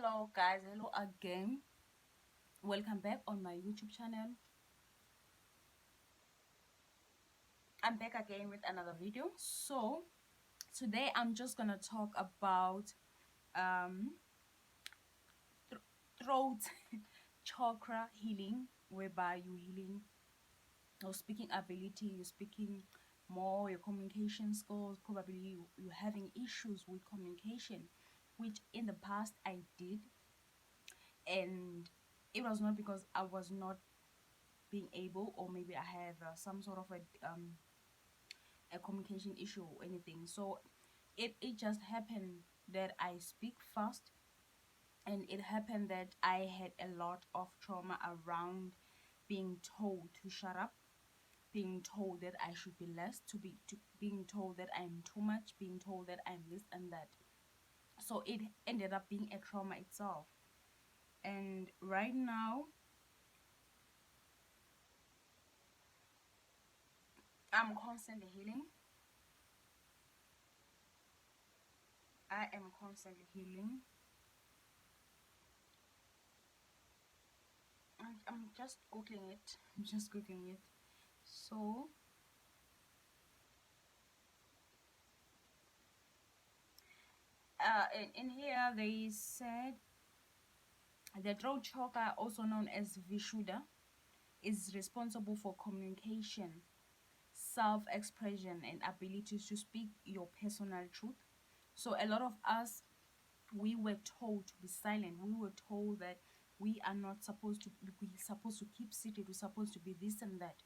Hello guys, hello again. Welcome back on my YouTube channel. I'm back again with another video. So today I'm just gonna talk about um th- throat chakra healing, whereby you healing your speaking ability, you're speaking more, your communication skills. Probably you're having issues with communication, which in the past I did, and it was not because I was not being able, or maybe I have some sort of a communication issue or anything. So it just happened that I speak fast, and it happened that I had a lot of trauma around being told to shut up, being told that I should be less, being told that I'm too much, being told that I'm this and that. So it ended up being a trauma itself. And right now I'm constantly healing. I am constantly healing. I'm just googling it. I'm just googling it. So in here they said the throat chakra, also known as Vishuddha, is responsible for communication, self-expression, and ability to speak your personal truth. So a lot of us, we were told to be silent. We were told that we are not supposed to, we're supposed to keep seated, we're supposed to be this and that.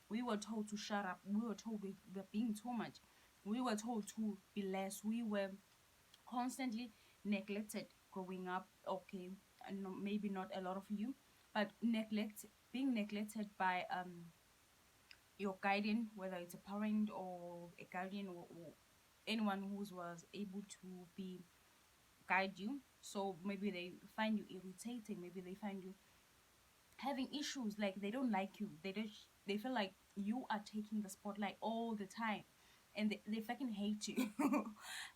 We were told to shut up. We were told we were being too much. We were told to be less. We were constantly neglected growing up. Okay, and maybe not a lot of you, but being neglected by your guardian, whether it's a parent or a guardian, or anyone who was able to be guide you. So maybe they find you irritating, maybe they find you having issues, like they don't like you, they feel like you are taking the spotlight all the time, and they fucking hate you.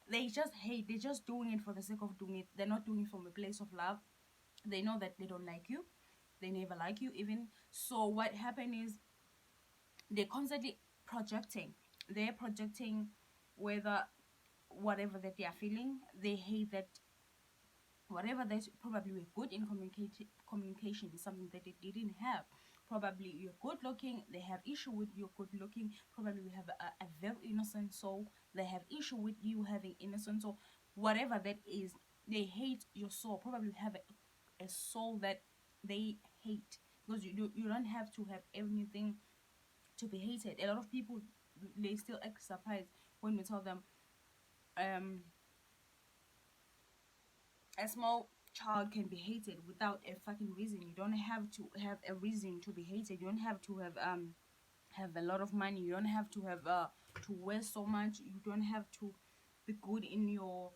They just hate, they're just doing it for the sake of doing it. They're not doing it from a place of love. They know that they don't like you, they never like you even. So what happened is they're constantly projecting, they're projecting whether whatever that they are feeling. They hate that whatever they probably were good in communication is something that they didn't have. Probably you're good looking, they have issue with you good looking. Probably we have a very innocent soul, they have issue with you having innocent soul. Whatever that is, they hate your soul. Probably have a soul that they hate, because you don't have to have anything to be hated. A lot of people, they still act surprised when we tell them um a small child can be hated without a fucking reason. You don't have to have a reason to be hated. You don't have to have a lot of money. You don't have to have to wear so much. You don't have to be good in your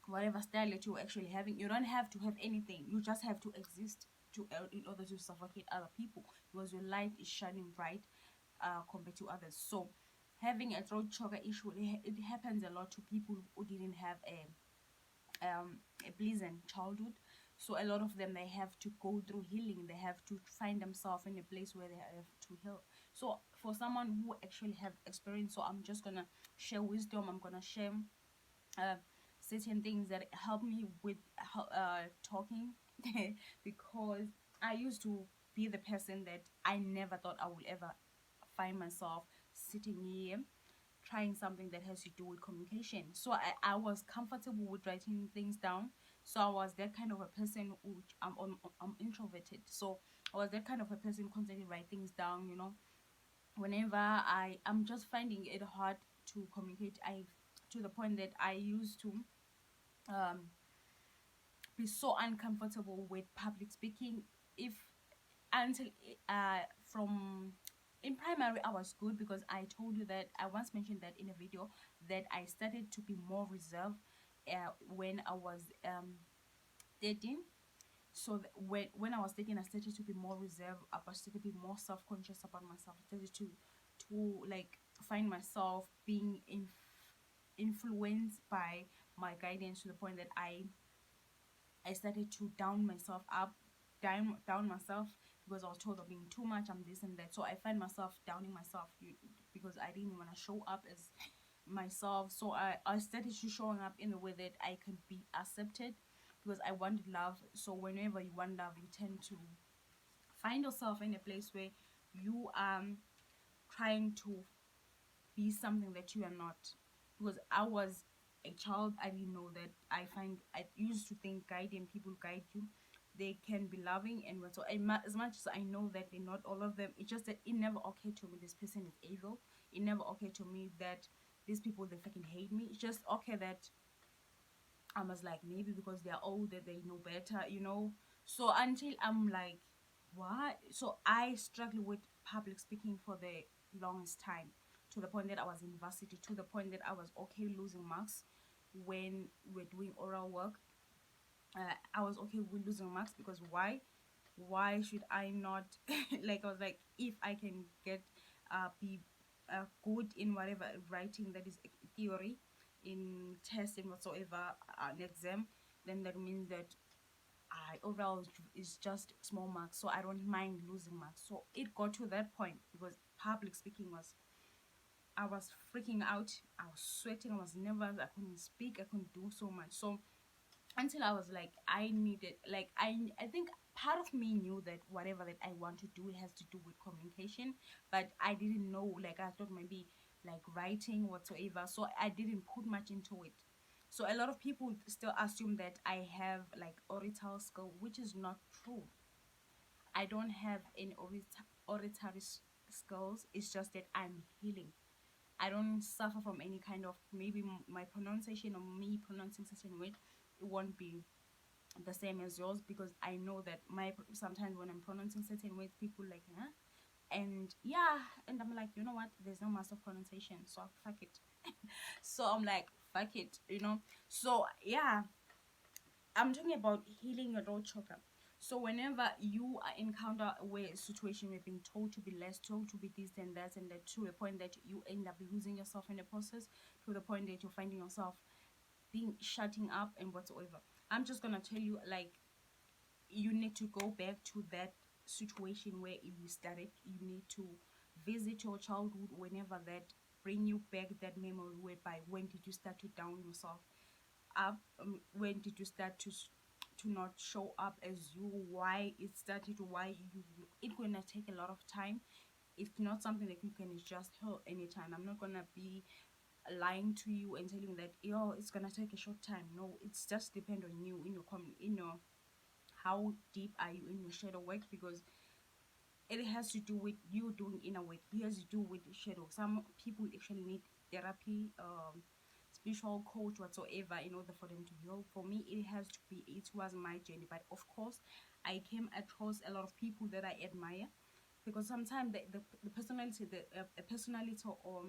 whatever style that you're actually having. You don't have to have anything. You just have to exist to in order to suffocate other people, because your light is shining bright compared to others. So having a throat chakra issue, it happens a lot to people who didn't have a pleasant childhood. So a lot of them, they have to go through healing. They have to find themselves in a place where they have to heal. So for someone who actually have experience, so I'm just gonna share wisdom. I'm gonna share uh, certain things that help me with talking. Because I used to be the person that I never thought I would ever find myself sitting here trying something that has to do with communication. So I was comfortable with writing things down. So I was that kind of a person which I'm introverted. So I was that kind of a person constantly write things down, whenever I'm just finding it hard to communicate. I To the point that I used to um be so uncomfortable with public speaking. If until from in primary I was good, because I told you that I once mentioned that in a video, that I started to be more reserved when I was 13. So when I was 13, I started to be more reserved. I started to be more self-conscious about myself. I started to like find myself being influenced by my guidance, to the point that I started to down myself, because I was told I'm being too much, I'm this and that. So I find myself downing myself, because I didn't want to show up as myself. So I started to showing up in a way that I could be accepted, because I wanted love. So whenever you want love, you tend to find yourself in a place where you are trying to be something that you are not. Because I was a child, I didn't know that. I used to think guiding people guide you, they can be loving and what. So as much as I know that they're not all of them, it's just that it never occurred to me this person is evil. It never occurred to me that these people, they fucking hate me. It's just okay that I was like, maybe because they're older, they know better, you know. So until I'm like, what? So I struggled with public speaking for the longest time, to the point that I was in university, to the point that I was okay losing marks when we're doing oral work. I was okay with losing marks, because why? Why should I not? Like, I was like, if I can be good in whatever writing, that is theory, in test and whatsoever, an exam, then that means that I overall is just small marks. So I don't mind losing marks. So it got to that point, because public speaking was, I was freaking out. I was sweating. I was nervous. I couldn't speak. I couldn't do so much. So until I was like, I needed, like, I think part of me knew that whatever that I want to do, it has to do with communication, but I didn't know, like, I thought maybe like writing whatsoever. So I didn't put much into it. So a lot of people still assume that I have like oratory skill, which is not true. I don't have any oratory skills. It's just that I'm healing. I don't suffer from any kind of, maybe my pronunciation or me pronouncing certain words, it won't be the same as yours, because I know that my, sometimes when I'm pronouncing certain words, people like, huh? And yeah, and I'm like, you know what? There's no master pronunciation, so fuck it. So I'm like, fuck it, you know. So yeah, I'm talking about healing your throat chakra. So whenever you encounter a way, a situation where you're being told to be less, told to be this and that, to a point that you end up losing yourself in the process, to the point that you're finding yourself being shutting up and whatsoever. I'm just gonna tell you, like, you need to go back to that situation where you started. You need to visit your childhood, whenever that, bring you back that memory, whereby when did you start to down yourself up, when did you start to not show up as you, why it started, why you, it's gonna take a lot of time. It's not something that you can just heal anytime. I'm not gonna be lying to you and telling you that, yo, it's gonna take a short time. No, it's just depend on you, in your in your, how deep are you in your shadow work, because it has to do with you doing inner work. It has to do with the shadow. Some people actually need therapy, spiritual coach whatsoever, in order for them to heal. For me, it has to be, it was my journey, but of course I came across a lot of people that I admire, because sometimes the personality, the a personality or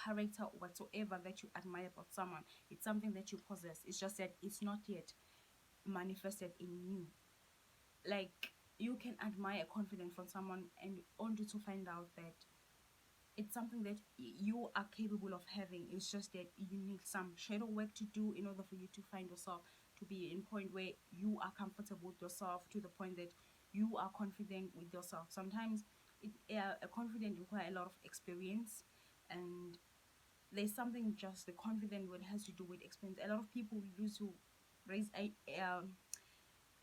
character whatsoever that you admire about someone, it's something that you possess. It's just that it's not yet manifested in you. Like, you can admire confidence from someone, and only to find out that it's something that you are capable of having. It's just that you need some shadow work to do in order for you to find yourself, to be in point where you are comfortable with yourself, to the point that you are confident with yourself. Sometimes a confident require a lot of experience, and there's something, just the confident word has to do with experience. A lot of people used to raise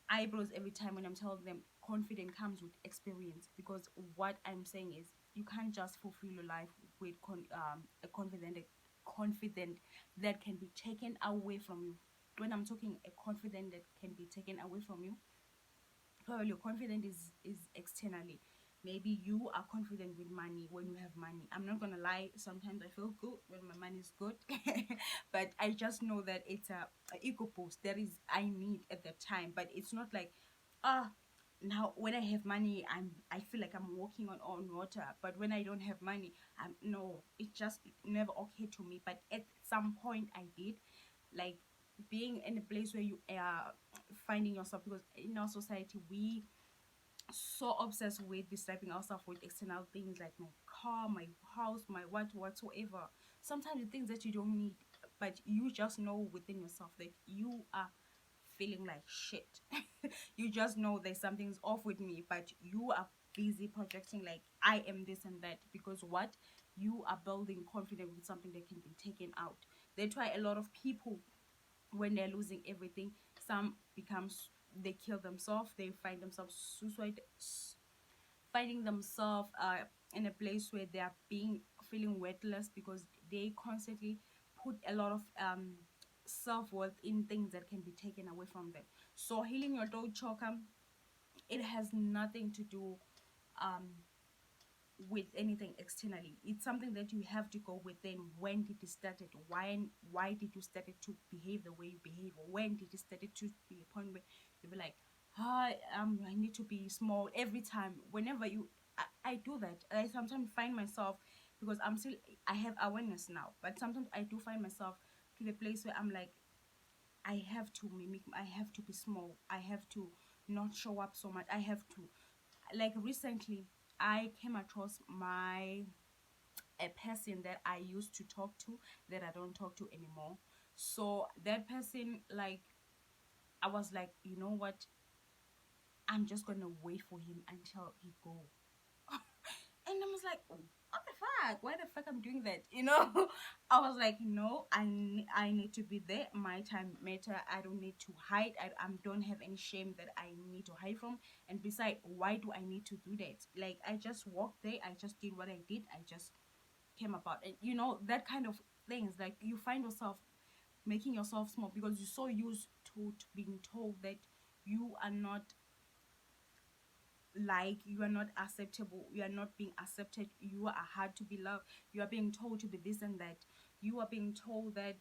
eyebrows every time when I'm telling them confidence comes with experience, because what I'm saying is, you can't just fulfill your life with a confident that can be taken away from you. When I'm talking a confident that can be taken away from you, probably your confidence is externally. Maybe you are confident with money when you have money. I'm not gonna lie, sometimes I feel good when my money is good. But I just know that it's a ego boost that is I need at that time. But it's not like, ah, now when I have money, I feel like I'm walking on water. But when I don't have money, I'm no, it just never occurred to me. But at some point I did. Like, being in a place where you are finding yourself, because in our society we so obsessed with describing ourselves with external things, like my car, my house, my whatsoever. Sometimes the things that you don't need, but you just know within yourself that you are feeling like shit. You just know there's something's off with me, but you are busy projecting like I am this and that, because what, you are building confidence with something that can be taken out. That's why a lot of people, when they're losing everything, some becomes, they kill themselves, they find themselves suicide, finding themselves in a place where they are being, feeling worthless, because they constantly put a lot of self-worth in things that can be taken away from them. So healing your throat chakra, it has nothing to do um with anything externally. It's something that you have to go within. When did it started? Why did you started to behave the way you behave? Or when did it started to be a point where you be like, hi, I need to be small every time. Whenever I do that. I sometimes find myself, because I have awareness now, but sometimes I do find myself to the place where I'm like, I have to mimic, I have to be small, I have to not show up so much, I have to, like recently I came across my, a person that I used to talk to, that I don't talk to anymore. So that person, like, I was like, you know what, I'm just gonna wait for him until he go. And I was like, what the fuck? Why the fuck I'm doing that? You know, I was like, no, I need to be there. My time matter. I don't need to hide. I don't have any shame that I need to hide from. And besides, why do I need to do that? Like, I just walked there. I just did what I did. I just came about. And, you know, that kind of things. Like, you find yourself making yourself small because you're so used to being told that you are not, like, you are not acceptable, you are not being accepted, you are hard to be loved, you are being told to be this and that, you are being told that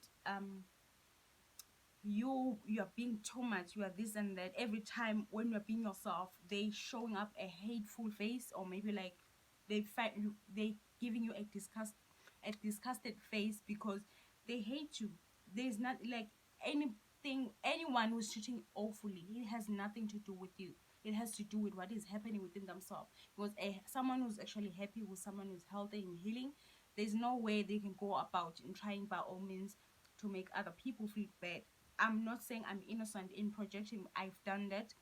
you are being too much, you are this and that. Every time when you're being yourself, they showing up a hateful face, or maybe like they find you, they giving you a disgusted face, because they hate you. There's not like anything, anyone who's treating you awfully, it has nothing to do with you. It has to do with what is happening within themselves. Because someone who's actually happy, with someone who's healthy and healing, there's no way they can go about in trying by all means to make other people feel bad. I'm not saying I'm innocent in projecting. I've done that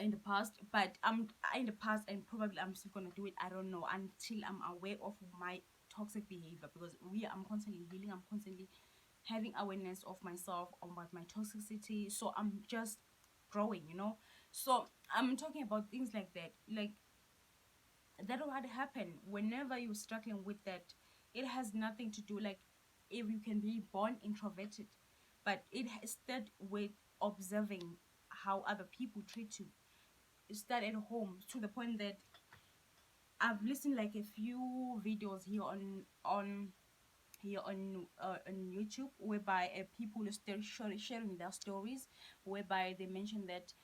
in the past, but I'm in the past, and probably I'm still gonna do it. I don't know, until I'm aware of my toxic behavior, because I'm constantly healing. I'm constantly having awareness of myself, on what my toxicity. So I'm just growing, you know. So I'm talking about things like that, like that what happen whenever you're struggling with that. It has nothing to do, like, if you can be born introverted, but it has start with observing how other people treat you. Start at home, to the point that I've listened like a few videos here on YouTube, whereby people are still sharing their stories, whereby they mention that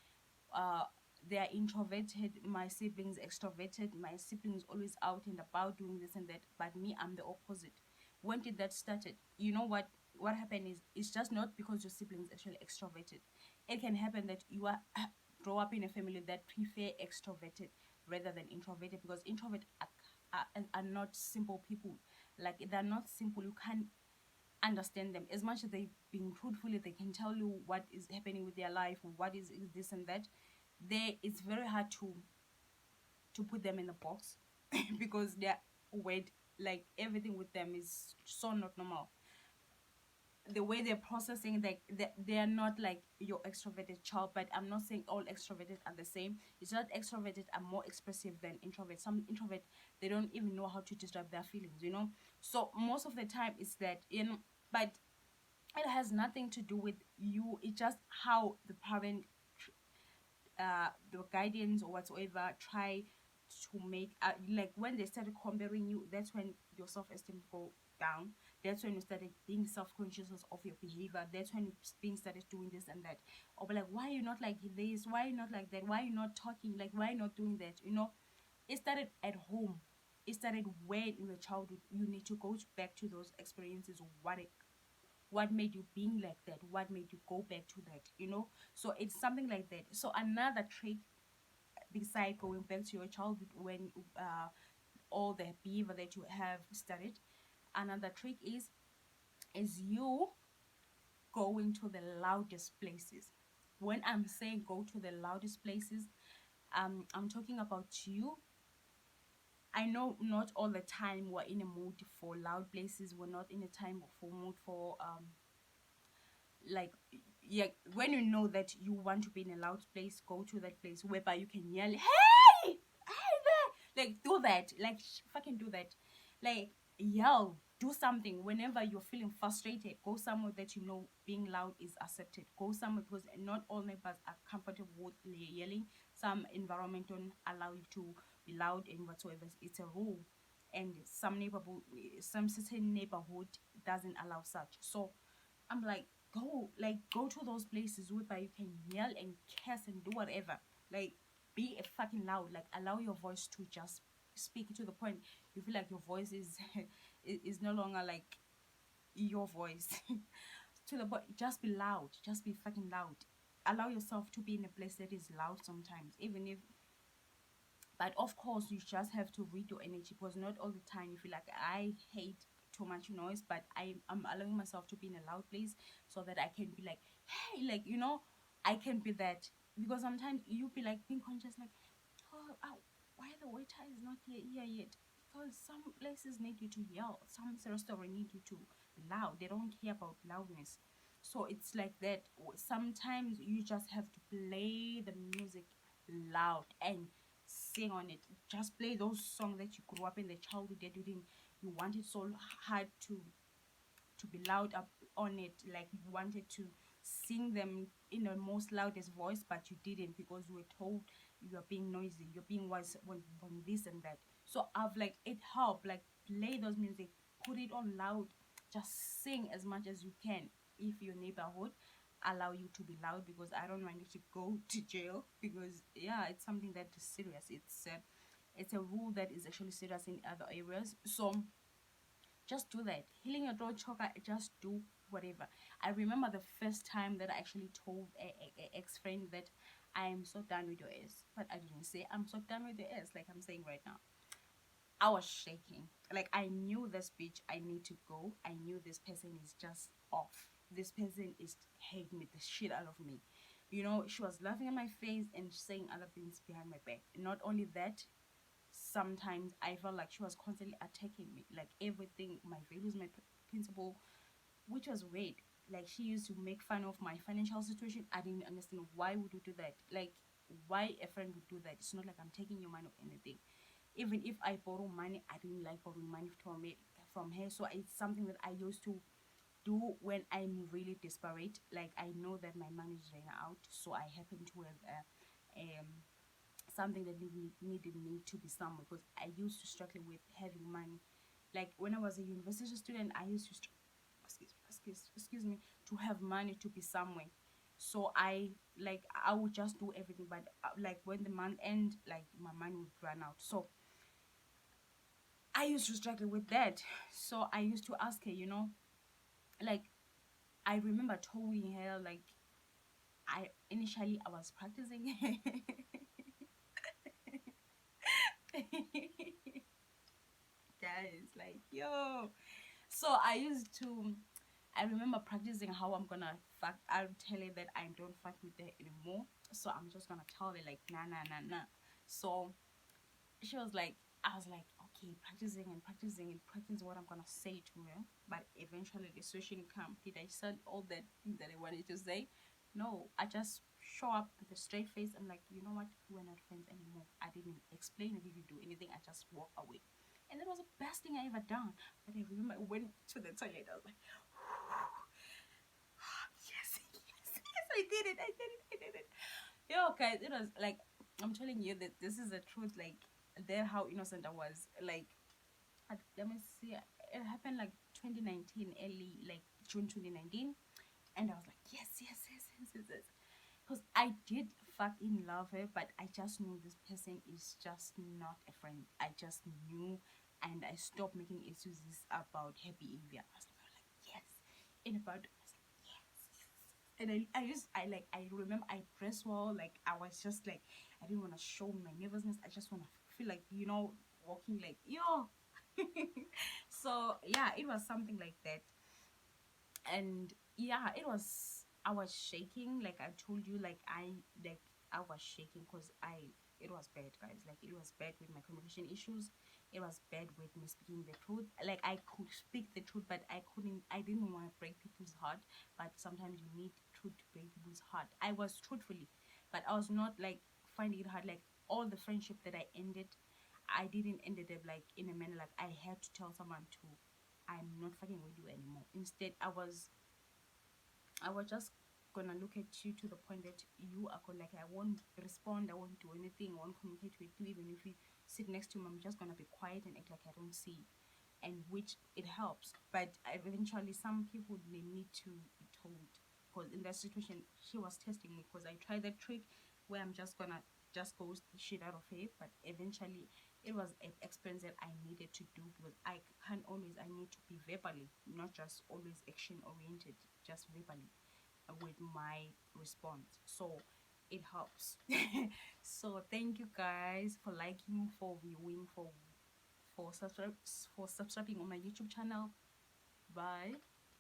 uh they are introverted, my siblings extroverted, my siblings always out and about doing this and that, but me, I'm the opposite. When did that started? You know what happened is, it's just not because your siblings actually extroverted. It can happen that you are grow up in a family that prefer extroverted rather than introverted, because introvert are not simple people. Like, they're not simple, you can't understand them. As much as they being truthfully, they can tell you what is happening with their life, what is this and that. They, it's very hard to put them in a box because they're weird. Like, everything with them is so not normal. The way they're processing, like, they are not like your extroverted child. But I'm not saying all extroverted are the same. It's not extroverted are more expressive than introvert. Some introvert, they don't even know how to describe their feelings, you know. So most of the time it's that, you know. But it has nothing to do with you. It's just how the parent, the guidance or whatsoever, try to make, like, when they started comparing you, that's when your self-esteem go down. That's when you started being self-conscious of your behavior. That's when you being started doing this and that. Or be like, why are you not like this, why are you not like that, why are you not talking, like, why are you not doing that, you know. It started at home. It started when in your childhood. You need to go back to those experiences. What made you being like that, what made you go back to that, you know. So it's something like that. So another trick, beside going back to your childhood, when all the behavior that you have studied, another trick is you going to the loudest places. when I'm saying go to the loudest places, I'm talking about you. I know not all the time we're in a mood for loud places. We're not in a time for mood for like, yeah, when you know that you want to be in a loud place, go to that place whereby you can yell, hey, hey there, like do that, like fucking do that, like yell, do something. Whenever you're feeling frustrated, go somewhere that you know being loud is accepted. Go somewhere, because not all neighbors are comfortable with yelling. Some environment don't allow you to be loud and whatsoever. It's a rule. And some neighborhood, some certain neighborhood doesn't allow such. So I'm like, go to those places whereby you can yell and curse and do whatever. Like, be a fucking loud. Like, allow your voice to just speak to the point you feel like your voice is is no longer like your voice. To the point, just be loud. Just be fucking loud. Allow yourself to be in a place that is loud sometimes, even if, but of course you just have to read your energy, because not all the time you feel like I hate too much noise, but I'm allowing myself to be in a loud place so that I can be like, hey, like, I can be that. Because sometimes you be like being conscious, like, oh, why the waiter is not here yet, because some places need you to yell, some restaurant need you to be loud, they don't care about loudness. So it's like that. Sometimes you just have to play the music loud and sing on it. Just play those songs that you grew up in the childhood that you wanted so hard to be loud up on it, like you wanted to sing them in the most loudest voice, but you didn't, because you were told you are being noisy, you're being wise when this and that. So I've like, it helped, like, play those music, put it on loud, just sing as much as you can. If your neighborhood allow you to be loud, because I don't want you to go to jail, because yeah, it's something that is serious. It's a rule that is actually serious in other areas. So just do that. Healing your throat chakra, just do whatever. I remember the first time that I actually told a ex friend that I'm so done with your ass, but I didn't say I'm so done with your ass like I'm saying right now. I was shaking. Like, I knew this bitch, I need to go. I knew this person is just off. This person is hating me the shit out of me. She was laughing at my face and saying other things behind my back. Not only that, sometimes I felt like she was constantly attacking me, like everything, my values, my principle, which was weird. Like, she used to make fun of my financial situation. I didn't understand, why would you do that? Like, why a friend would do that? It's not like I'm taking your money or anything. Even if I borrow money, I didn't like borrowing money from her. So it's something that I used to do when I'm really desperate. Like, I know that my money is running out, so I happen to have something that needed me to be somewhere, because I used to struggle with having money. Like, when I was a university student, I used to excuse me, to have money to be somewhere. So I would just do everything, but like, when the month end, like, my money would run out. So I used to struggle with that. So I used to ask her, like, I remember telling her, like, I was practicing. Guys, like, yo. So I remember practicing how I'm gonna fuck. I'll tell her that I don't fuck with her anymore. So I'm just gonna tell her, like, nah, nah, nah, nah. So she was like, I was like, okay, practicing and practicing and practicing what I'm gonna say to her. But eventually the situation came. Did I say all that things that I wanted to say? No, I just show up with a straight face. I'm like, you know what? We're not friends anymore. I didn't explain, I didn't do anything. I just walk away. And that was the best thing I ever done. But I remember I went to the toilet. I was like, yes, yes, yes, I did it. I did it. I did it. Yo, guys, it was like, I'm telling you that this is the truth. Like, there, how innocent I was. Like, let me see. It happened like 2019, early, like June 2019. And I was like, yes, yes, yes, yes, yes, yes. Because I did fucking love her, but I just knew this person is just not a friend. I just knew, and I stopped making excuses about her behavior. I was like, yes. And about, I was like, yes, yes. And I remember I dressed well. Like, I was just like, I didn't want to show my nervousness. I just want to feel like, walking like, yo. So yeah, it was something like that. And yeah, it was I was shaking, like I told you, like I was shaking because it was bad, guys. Like it was bad with my communication issues. It was bad with me speaking the truth. Like I could speak the truth, but I couldn't. I didn't want to break people's heart. But sometimes you need truth to break people's heart. I was truthfully, but I was not like finding it hard. Like all the friendship that I ended, I didn't ended up like in a manner like I had to tell someone to, I'm not fucking with you anymore. Instead, I was just gonna look at you to the point that you are going, like I won't respond, I won't do anything, I won't communicate with you. Even if you sit next to me, I'm just gonna be quiet and act like I don't see. And which it helps, but eventually some people, they need to be told, because in that situation she was testing me, because I tried that trick where I'm just gonna just ghost the shit out of her. But eventually it was an experience that I needed to do, because I can't always, I need to be verbally, not just always action oriented, just verbally with my response. So it helps. So thank you guys for liking, for viewing, for subscribing on my YouTube channel. Bye.